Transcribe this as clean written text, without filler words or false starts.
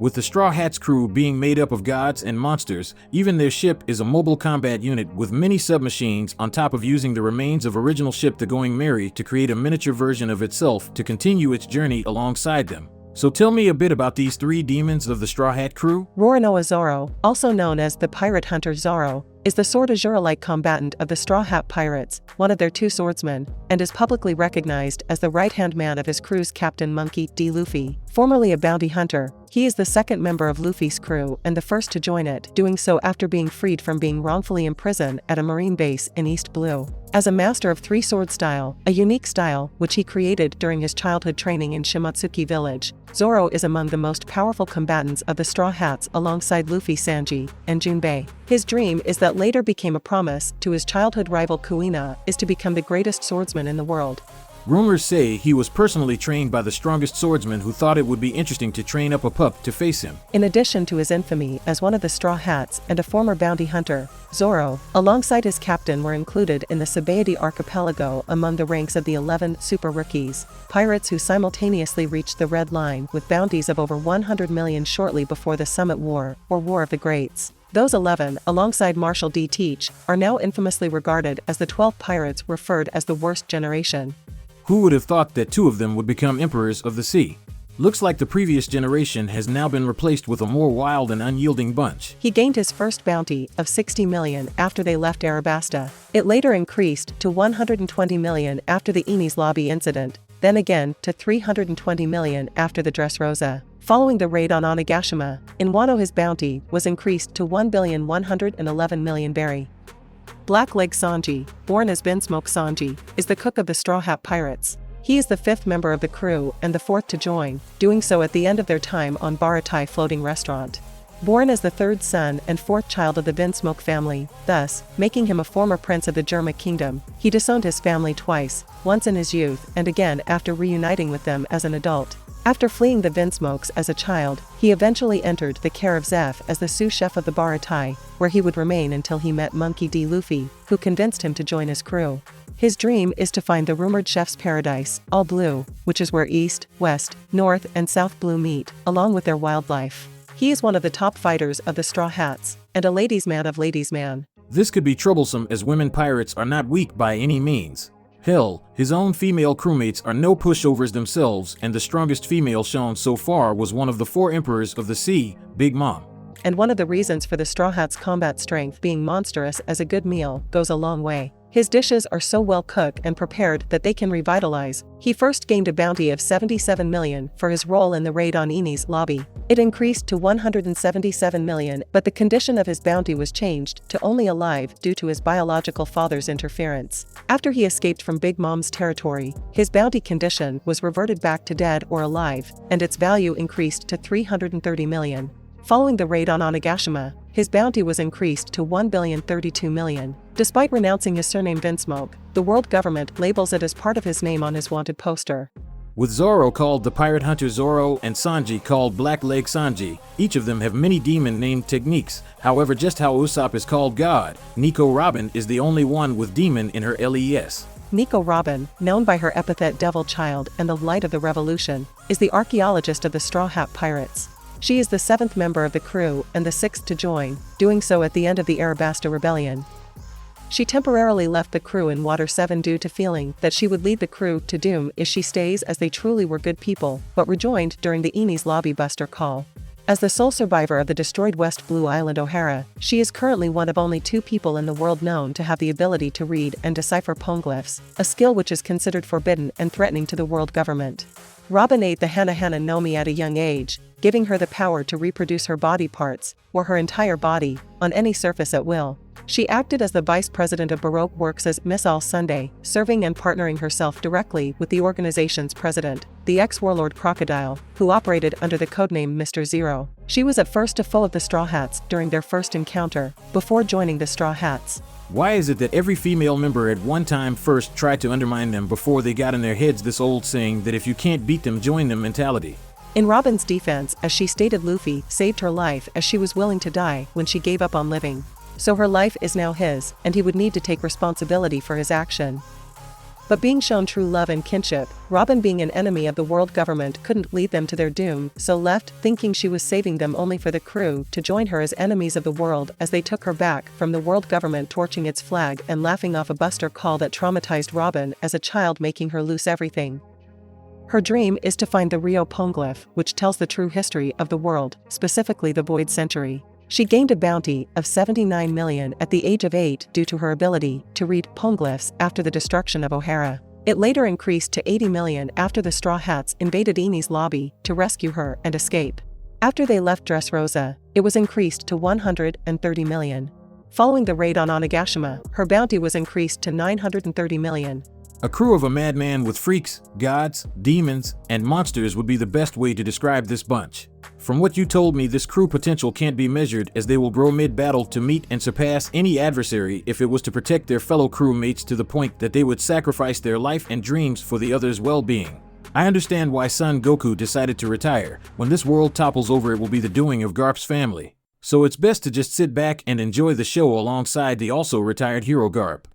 With the Straw Hats crew being made up of gods and monsters, even their ship is a mobile combat unit with many submachines on top of using the remains of original ship the Going Merry to create a miniature version of itself to continue its journey alongside them. So tell me a bit about these three demons of the Straw Hat crew. Roronoa Zoro, also known as the pirate hunter Zoro, is the sword Azura-like combatant of the Straw Hat Pirates, one of their two swordsmen, and is publicly recognized as the right-hand man of his crew's captain Monkey D. Luffy. Formerly a bounty hunter, he is the second member of Luffy's crew and the first to join it, doing so after being freed from being wrongfully imprisoned at a marine base in East Blue. As a master of three-sword style, a unique style which he created during his childhood training in Shimotsuki village, Zoro is among the most powerful combatants of the Straw Hats alongside Luffy, Sanji, and Junpei. His dream is that later became a promise to his childhood rival Kuina is to become the greatest swordsman in the world. Rumors say he was personally trained by the strongest swordsman who thought it would be interesting to train up a pup to face him. In addition to his infamy as one of the Straw Hats and a former bounty hunter, Zoro, alongside his captain, were included in the Sabaody archipelago among the ranks of the 11 super rookies, pirates who simultaneously reached the Red Line with bounties of over 100 million shortly before the Summit War, or War of the Greats. Those 11, alongside Marshal D. Teach, are now infamously regarded as the 12 pirates referred as the Worst Generation. Who would have thought that two of them would become emperors of the sea? Looks like the previous generation has now been replaced with a more wild and unyielding bunch. He gained his first bounty of 60 million after they left Arabasta. It later increased to 120 million after the Enies Lobby incident, then again to 320 million after the Dressrosa. Following the raid on Onigashima, in Wano his bounty was increased to 1,111 million berry. Blackleg Sanji, born as Binsmoke Sanji, is the cook of the Straw Hat Pirates. He is the fifth member of the crew and the fourth to join, doing so at the end of their time on Baratai floating restaurant. Born as the third son and fourth child of the Binsmoke family, thus making him a former prince of the Germa kingdom, he disowned his family twice, once in his youth and again after reuniting with them as an adult. After fleeing the Binsmokes as a child, he eventually entered the care of Zeph as the sous chef of the Baratai, where he would remain until he met Monkey D. Luffy, who convinced him to join his crew. His dream is to find the rumored chef's paradise, all blue, which is where East, West, North, and South Blue meet, along with their wildlife. He is one of the top fighters of the Straw Hats, and a ladies' man of ladies' man. This could be troublesome as women pirates are not weak by any means. Hell, his own female crewmates are no pushovers themselves, and the strongest female shown so far was one of the 4 emperors of the sea, Big Mom. And one of the reasons for the Straw Hats' combat strength being monstrous as a good meal goes a long way. His dishes are so well cooked and prepared that they can revitalize. He first gained a bounty of 77 million for his role in the raid on Enies Lobby. It increased to 177 million, but the condition of his bounty was changed to only alive due to his biological father's interference. After he escaped from Big Mom's territory, his bounty condition was reverted back to dead or alive, and its value increased to 330 million. Following the raid on Onigashima, his bounty was increased to 1,032 million. Despite renouncing his surname Binsmoke, the world government labels it as part of his name on his wanted poster. With Zoro called the Pirate Hunter Zoro and Sanji called Blackleg Sanji, each of them have many demon-named techniques. However, just how Usopp is called God, Nico Robin is the only one with demon in her LES. Nico Robin, known by her epithet Devil Child and the Light of the Revolution, is the archaeologist of the Straw Hat Pirates. She is the 7th member of the crew and the 6th to join, doing so at the end of the Arabasta Rebellion. She temporarily left the crew in Water 7 due to feeling that she would lead the crew to doom if she stays, as they truly were good people, but rejoined during the Enies Lobby Buster call. As the sole survivor of the destroyed West Blue Island O'Hara, she is currently one of only 2 people in the world known to have the ability to read and decipher poneglyphs, a skill which is considered forbidden and threatening to the world government. Robin ate the Hana Hana Nomi at a young age, giving her the power to reproduce her body parts, or her entire body, on any surface at will. She acted as the vice president of Baroque Works as Miss All Sunday, serving and partnering herself directly with the organization's president, the ex-warlord Crocodile, who operated under the codename Mr. Zero. She was at first a foe of the Straw Hats during their first encounter, before joining the Straw Hats. Why is it that every female member at one time first tried to undermine them before they got in their heads this old saying that if you can't beat them, join them mentality? In Robin's defense, as she stated, Luffy saved her life as she was willing to die when she gave up on living. So her life is now his, and he would need to take responsibility for his action. But being shown true love and kinship, Robin being an enemy of the world government couldn't lead them to their doom, so left, thinking she was saving them only for the crew to join her as enemies of the world as they took her back from the world government torching its flag and laughing off a Buster call that traumatized Robin as a child, making her lose everything. Her dream is to find the Rio Poneglyph, which tells the true history of the world, specifically the Void Century. She gained a bounty of 79 million at the age of 8 due to her ability to read poneglyphs after the destruction of O'Hara. It later increased to 80 million after the Strawhats invaded Eni's lobby to rescue her and escape. After they left Dressrosa, it was increased to 130 million. Following the raid on Onigashima, her bounty was increased to 930 million. A crew of a madman with freaks, gods, demons, and monsters would be the best way to describe this bunch. From what you told me, this crew potential can't be measured, as they will grow mid-battle to meet and surpass any adversary if it was to protect their fellow crewmates to the point that they would sacrifice their life and dreams for the others' well-being. I understand why Son Goku decided to retire. When this world topples over, it will be the doing of Garp's family. So it's best to just sit back and enjoy the show alongside the also retired hero Garp.